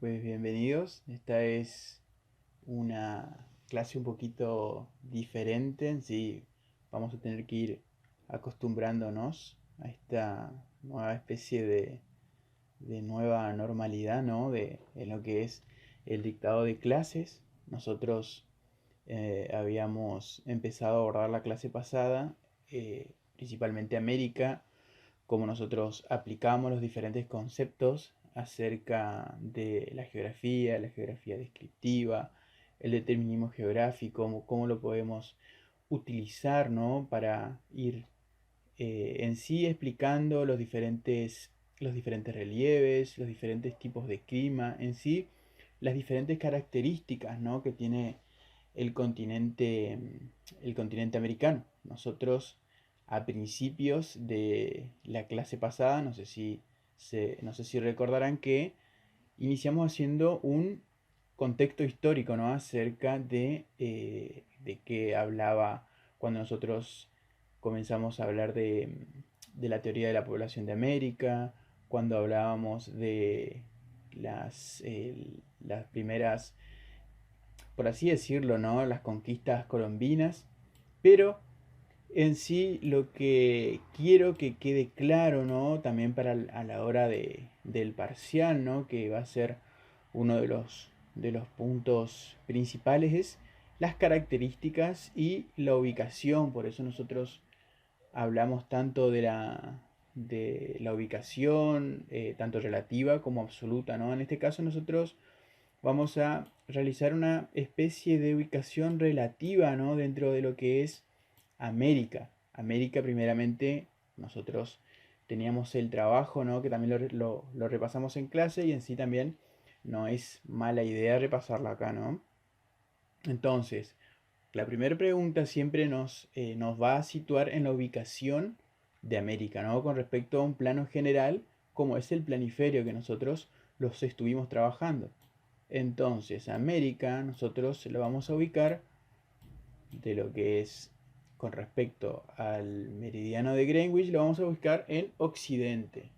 Pues bienvenidos. Esta es una clase un poquito diferente. En sí, vamos a tener que ir acostumbrándonos a esta nueva especie de nueva normalidad, ¿no? En lo que es el dictado de clases. Nosotros habíamos empezado a abordar la clase pasada, principalmente América, cómo nosotros aplicamos los diferentes conceptos acerca de la geografía descriptiva, el determinismo geográfico, cómo lo podemos utilizar, ¿no? Para ir en sí explicando los diferentes relieves, los diferentes tipos de clima, en sí las diferentes características, ¿no? que tiene el continente americano. Nosotros a principios de la clase pasada, no sé si recordarán que iniciamos haciendo un contexto histórico, ¿no? acerca de qué hablaba cuando nosotros comenzamos a hablar de la teoría de la población de América, cuando hablábamos de las primeras, por así decirlo, ¿no? las conquistas colombinas, pero en sí lo que quiero que quede claro, ¿no? También a la hora del parcial, ¿no? Que va a ser uno de los puntos principales es las características y la ubicación. Por eso nosotros hablamos tanto de la ubicación, tanto relativa como absoluta, ¿no? En este caso nosotros vamos a realizar una especie de ubicación relativa, ¿no? Dentro de lo que es América. América, primeramente, nosotros teníamos el trabajo, ¿no? Que también lo repasamos en clase y en sí también no es mala idea repasarlo acá, ¿no? Entonces, la primera pregunta siempre nos va a situar en la ubicación de América, ¿no? Con respecto a un plano general, como es el planiferio que nosotros los estuvimos trabajando. Entonces, América nosotros lo vamos a ubicar de lo que es con respecto al meridiano de Greenwich, lo vamos a buscar en occidente.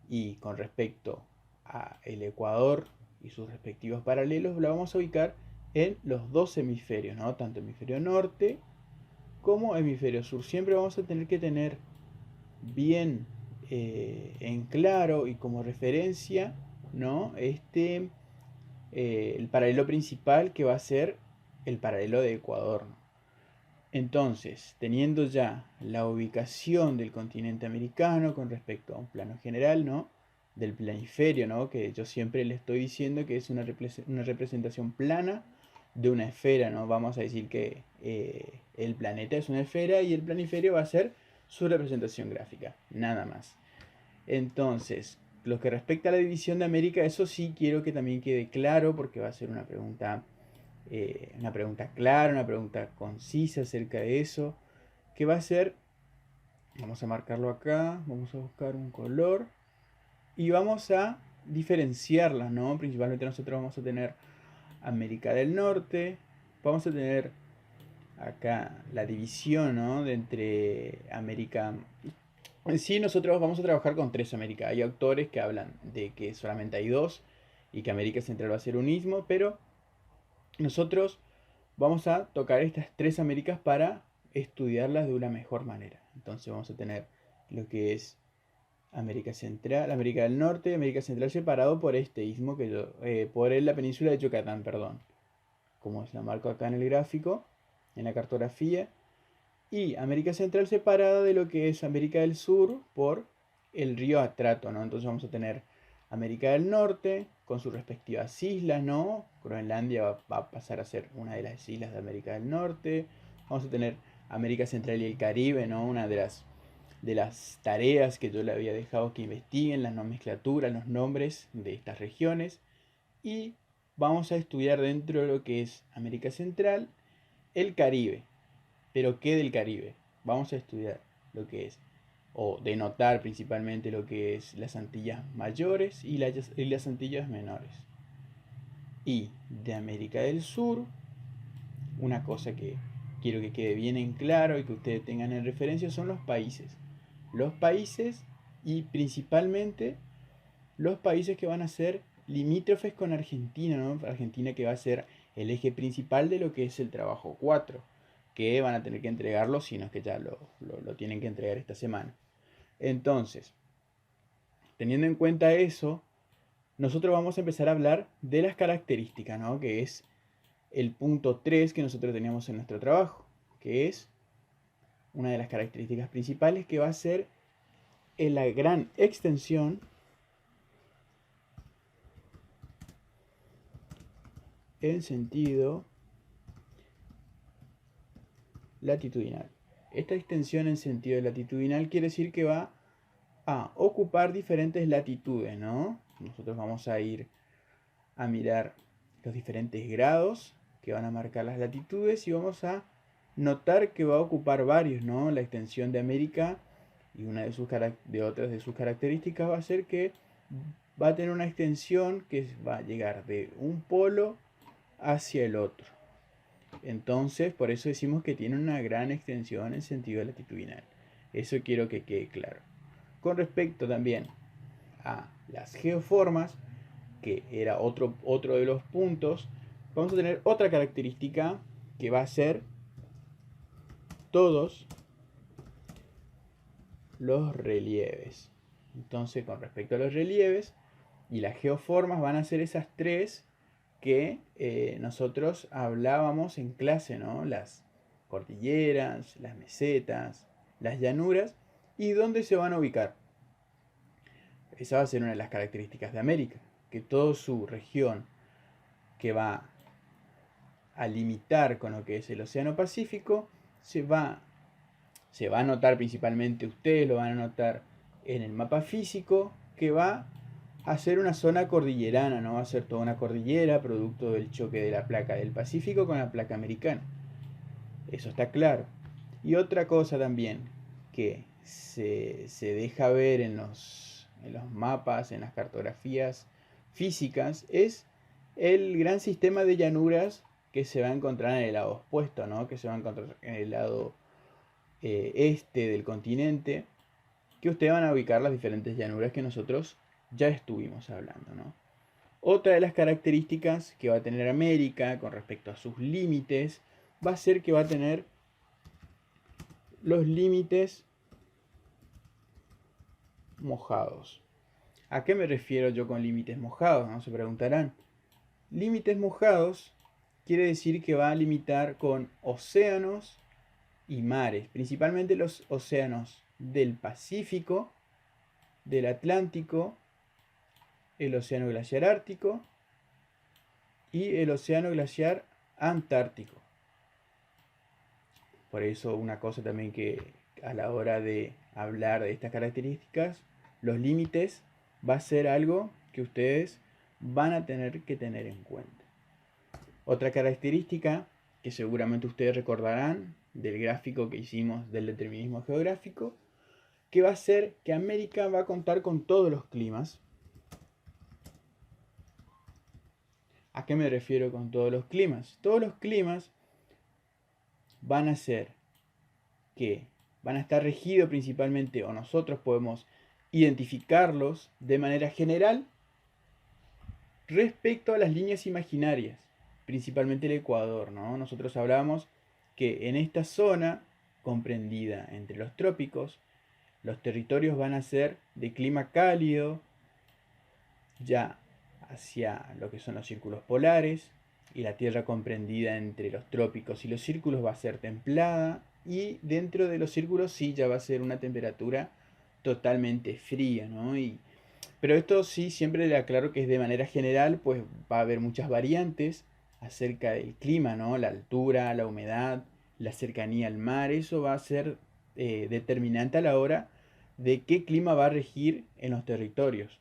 Y con respecto a el Ecuador y sus respectivos paralelos, lo vamos a ubicar en los dos hemisferios, ¿no? Tanto hemisferio norte como hemisferio sur. Siempre vamos a tener que tener bien en claro y como referencia, ¿no? El paralelo principal que va a ser el paralelo de Ecuador, ¿no? Entonces, teniendo ya la ubicación del continente americano con respecto a un plano general, ¿no? Del planiferio, ¿no? Que yo siempre le estoy diciendo que es una representación plana de una esfera, ¿no? Vamos a decir que el planeta es una esfera y el planiferio va a ser su representación gráfica, nada más. Entonces, lo que respecta a la división de América, eso sí quiero que también quede claro porque va a ser una pregunta clara, una pregunta concisa acerca de eso, que va a ser, vamos a marcarlo acá, vamos a buscar un color y vamos a diferenciarlas, ¿no? Principalmente nosotros vamos a tener América del Norte, vamos a tener acá la división, ¿no? De entre América. En sí, nosotros vamos a trabajar con tres Américas. Hay autores que hablan de que solamente hay dos y que América Central va a ser un istmo, pero nosotros vamos a tocar estas tres Américas para estudiarlas de una mejor manera. Entonces vamos a tener lo que es América Central, América del Norte, América Central separado por este istmo por la península de Yucatán, perdón, como es la marco acá en el gráfico, en la cartografía, y América Central separada de lo que es América del Sur por el río Atrato, ¿no? Entonces vamos a tener América del Norte con sus respectivas islas, ¿no? Groenlandia va a pasar a ser una de las islas de América del Norte. Vamos a tener América Central y el Caribe, ¿no? Una de las tareas que yo le había dejado que investiguen, las nomenclaturas, los nombres de estas regiones. Y vamos a estudiar dentro de lo que es América Central el Caribe. Pero ¿qué del Caribe? Vamos a estudiar lo que es, o denotar principalmente lo que es las Antillas mayores y las Antillas menores. Y de América del Sur, una cosa que quiero que quede bien en claro y que ustedes tengan en referencia son los países. Los países y principalmente los países que van a ser limítrofes con Argentina, ¿no? Argentina que va a ser el eje principal de lo que es el trabajo 4, que van a tener que entregarlo, si no es que ya lo tienen que entregar esta semana. Entonces, teniendo en cuenta eso, nosotros vamos a empezar a hablar de las características, ¿no? Que es el punto 3 que nosotros teníamos en nuestro trabajo, que es una de las características principales que va a ser en la gran extensión en sentido latitudinal. Esta extensión en sentido latitudinal quiere decir que va a ocupar diferentes latitudes, ¿no? Nosotros vamos a ir a mirar los diferentes grados que van a marcar las latitudes y vamos a notar que va a ocupar varios, ¿no? La extensión de América y una de otras de sus características va a ser que va a tener una extensión que va a llegar de un polo hacia el otro. Entonces, por eso decimos que tiene una gran extensión en sentido latitudinal. Eso quiero que quede claro. Con respecto también a las geoformas, que era otro de los puntos, vamos a tener otra característica que va a ser todos los relieves. Entonces, con respecto a los relieves y las geoformas, van a ser esas tres que nosotros hablábamos en clase, ¿no? Las cordilleras, las mesetas, las llanuras y dónde se van a ubicar. Esa va a ser una de las características de América, que toda su región que va a limitar con lo que es el Océano Pacífico se va a notar, principalmente ustedes lo van a notar en el mapa físico, que va a ser una zona cordillerana, no va a ser toda una cordillera producto del choque de la placa del Pacífico con la placa americana. Eso está claro. Y otra cosa también que se deja ver en los mapas, en las cartografías físicas, es el gran sistema de llanuras que se va a encontrar en el lado opuesto, ¿no? Que se va a encontrar en el lado este del continente, que ustedes van a ubicar las diferentes llanuras que nosotros ya estuvimos hablando, ¿no? Otra de las características que va a tener América con respecto a sus límites va a ser que va a tener los límites mojados. ¿A qué me refiero yo con límites mojados? ¿No? Se preguntarán. Límites mojados quiere decir que va a limitar con océanos y mares, principalmente los océanos del Pacífico, del Atlántico, el océano glaciar ártico y el océano glaciar antártico. Por eso una cosa también que a la hora de hablar de estas características, los límites va a ser algo que ustedes van a tener que tener en cuenta. Otra característica que seguramente ustedes recordarán del gráfico que hicimos del determinismo geográfico, que va a ser que América va a contar con todos los climas. ¿A qué me refiero con todos los climas? Todos los climas van a ser que van a estar regidos principalmente, o nosotros podemos identificarlos de manera general respecto a las líneas imaginarias, principalmente el Ecuador, ¿no? Nosotros hablamos que en esta zona comprendida entre los trópicos, los territorios van a ser de clima cálido, ya hacia lo que son los círculos polares, y la Tierra comprendida entre los trópicos y los círculos va a ser templada, y dentro de los círculos sí ya va a ser una temperatura totalmente fría, ¿no? Pero esto sí, siempre le aclaro que es de manera general, pues va a haber muchas variantes acerca del clima, ¿no? La altura, la humedad, la cercanía al mar, eso va a ser determinante a la hora de qué clima va a regir en los territorios.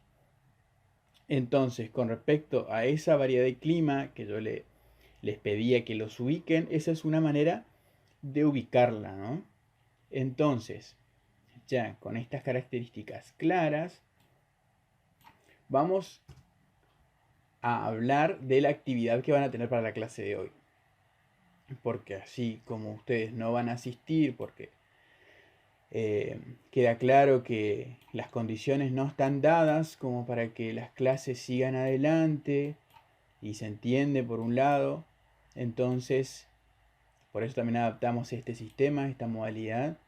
Entonces, con respecto a esa variedad de clima que yo les pedía que los ubiquen, esa es una manera de ubicarla, ¿no? Entonces, ya con estas características claras, vamos a hablar de la actividad que van a tener para la clase de hoy. Porque así como ustedes no van a asistir, porque Queda claro que las condiciones no están dadas como para que las clases sigan adelante y se entiende por un lado. Entonces, por eso también adaptamos este sistema, esta modalidad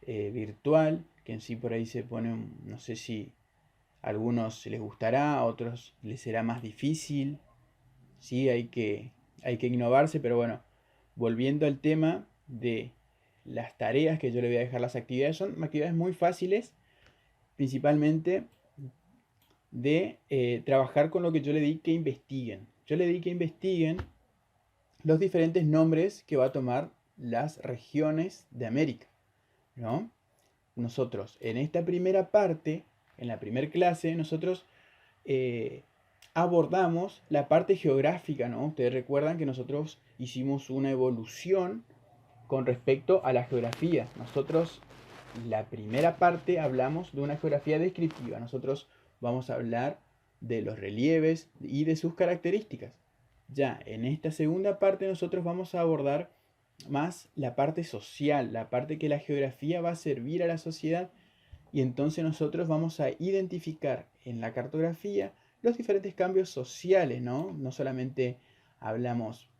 virtual, que en sí por ahí se pone, no sé si a algunos les gustará, a otros les será más difícil. Sí, hay que innovarse, pero bueno, volviendo al tema de las tareas que yo le voy a dejar, las actividades son actividades muy fáciles, principalmente de trabajar con lo que yo le di que investiguen. Yo le di que investiguen los diferentes nombres que va a tomar las regiones de América, ¿no? Nosotros en esta primera parte, en la primera clase, nosotros eh, abordamos la parte geográfica, ¿no? Ustedes recuerdan que nosotros hicimos una evolución con respecto a la geografía. Nosotros, la primera parte, hablamos de una geografía descriptiva. Nosotros vamos a hablar de los relieves y de sus características. Ya en esta segunda parte nosotros vamos a abordar más la parte social, la parte que la geografía va a servir a la sociedad, y entonces nosotros vamos a identificar en la cartografía los diferentes cambios sociales, ¿no? No solamente hablamos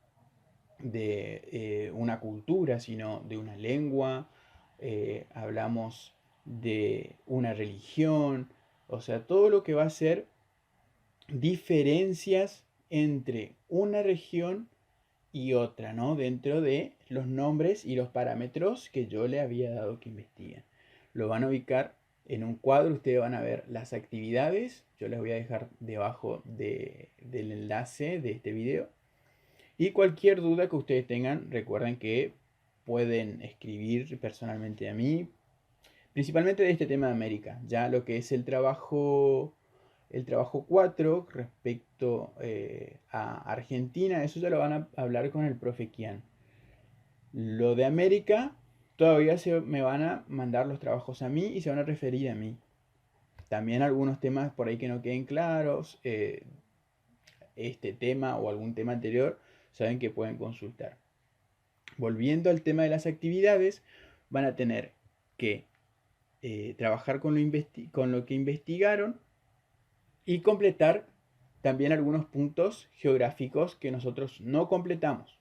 de una cultura, sino de una lengua, hablamos de una religión, o sea, todo lo que va a ser diferencias entre una región y otra, ¿no? Dentro de los nombres y los parámetros que yo le había dado que investiguen. Lo van a ubicar en un cuadro, ustedes van a ver las actividades, yo les voy a dejar debajo del enlace de este video. Y cualquier duda que ustedes tengan, recuerden que pueden escribir personalmente a mí, principalmente de este tema de América. Ya lo que es el trabajo 4 respecto a Argentina, eso ya lo van a hablar con el profe Kian. Lo de América, todavía me van a mandar los trabajos a mí y se van a referir a mí. También algunos temas por ahí que no queden claros, este tema o algún tema anterior, saben que pueden consultar. Volviendo al tema de las actividades, van a tener que trabajar con lo que investigaron y completar también algunos puntos geográficos que nosotros no completamos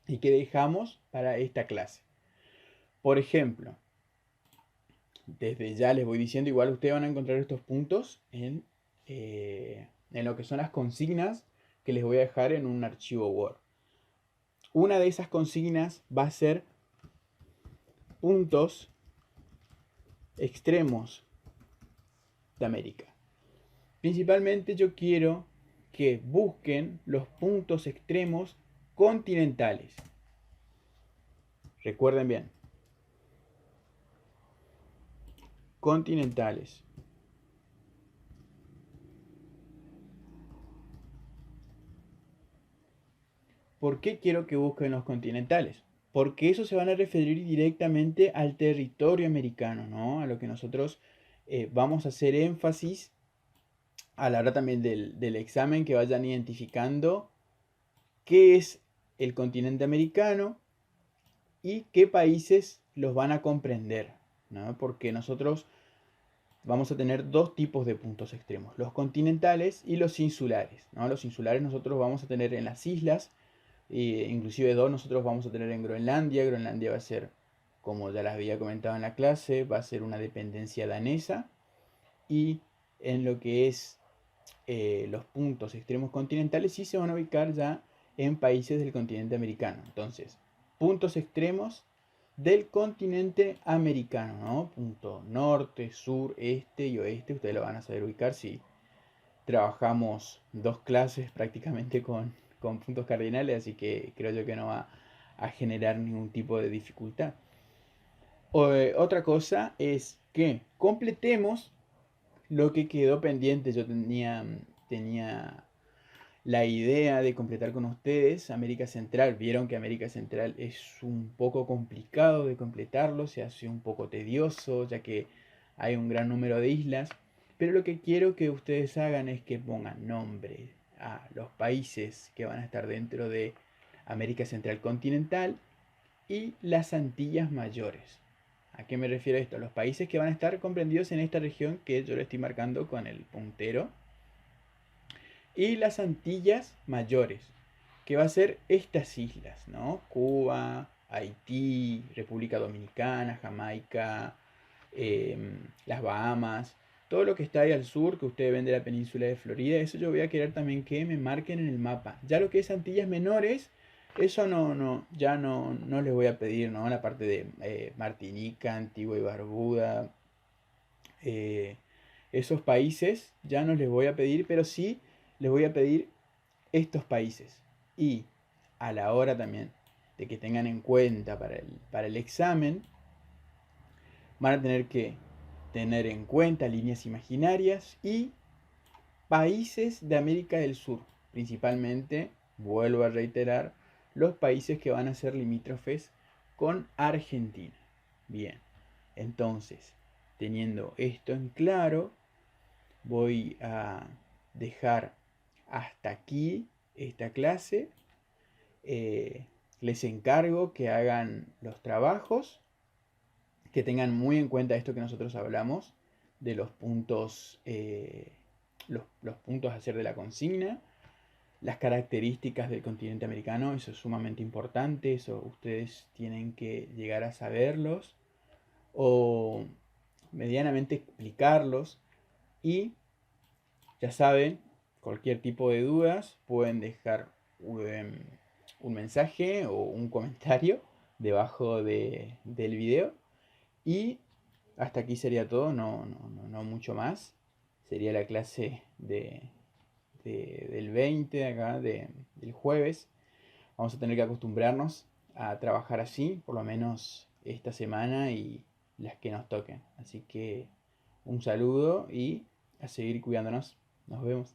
y que dejamos para esta clase. Por ejemplo, desde ya les voy diciendo, igual ustedes van a encontrar estos puntos en lo que son las consignas que les voy a dejar en un archivo Word. Una de esas consignas va a ser puntos extremos de América. Principalmente yo quiero que busquen los puntos extremos continentales. Recuerden bien. Continentales. ¿Por qué quiero que busquen los continentales? Porque eso se van a referir directamente al territorio americano, ¿no? A lo que nosotros vamos a hacer énfasis a la hora también del examen, que vayan identificando qué es el continente americano y qué países los van a comprender, ¿no? Porque nosotros vamos a tener dos tipos de puntos extremos, los continentales y los insulares, ¿no? Los insulares nosotros vamos a tener en las islas, inclusive dos nosotros vamos a tener en Groenlandia. Groenlandia va a ser, como ya les había comentado en la clase, va a ser una dependencia danesa, y en lo que es los puntos extremos continentales sí se van a ubicar ya en países del continente americano. Entonces, puntos extremos del continente americano, ¿no? Punto norte, sur, este y oeste, ustedes lo van a saber ubicar si trabajamos dos clases prácticamente con puntos cardinales, así que creo yo que no va a generar ningún tipo de dificultad. Otra cosa es que completemos lo que quedó pendiente. Yo tenía la idea de completar con ustedes América Central. Vieron que América Central es un poco complicado de completarlo, se hace un poco tedioso, ya que hay un gran número de islas. Pero lo que quiero que ustedes hagan es que pongan nombre a los países que van a estar dentro de América Central continental y las Antillas Mayores. ¿A qué me refiero esto? Los países que van a estar comprendidos en esta región que yo le estoy marcando con el puntero. Y las Antillas Mayores, que va a ser estas islas, ¿no? Cuba, Haití, República Dominicana, Jamaica, las Bahamas, todo lo que está ahí al sur, que ustedes ven de la península de Florida, eso yo voy a querer también que me marquen en el mapa. Ya lo que es Antillas Menores, eso ya no les voy a pedir, ¿no? La parte de Martinica, Antigua y Barbuda, eh, esos países ya no les voy a pedir, pero sí les voy a pedir estos países. Y a la hora también de que tengan en cuenta para el examen, van a tener que tener en cuenta líneas imaginarias y países de América del Sur. Principalmente, vuelvo a reiterar, los países que van a ser limítrofes con Argentina. Bien, entonces, teniendo esto en claro, voy a dejar hasta aquí esta clase. Les encargo que hagan los trabajos, que tengan muy en cuenta esto que nosotros hablamos de los puntos, los puntos a hacer de la consigna, las características del continente americano, eso es sumamente importante, eso ustedes tienen que llegar a saberlos o medianamente explicarlos. Y ya saben, cualquier tipo de dudas pueden dejar un mensaje o un comentario debajo del video. Y hasta aquí sería todo, no mucho más. Sería la clase del 20 de acá, del jueves. Vamos a tener que acostumbrarnos a trabajar así, por lo menos esta semana y las que nos toquen. Así que un saludo y a seguir cuidándonos. Nos vemos.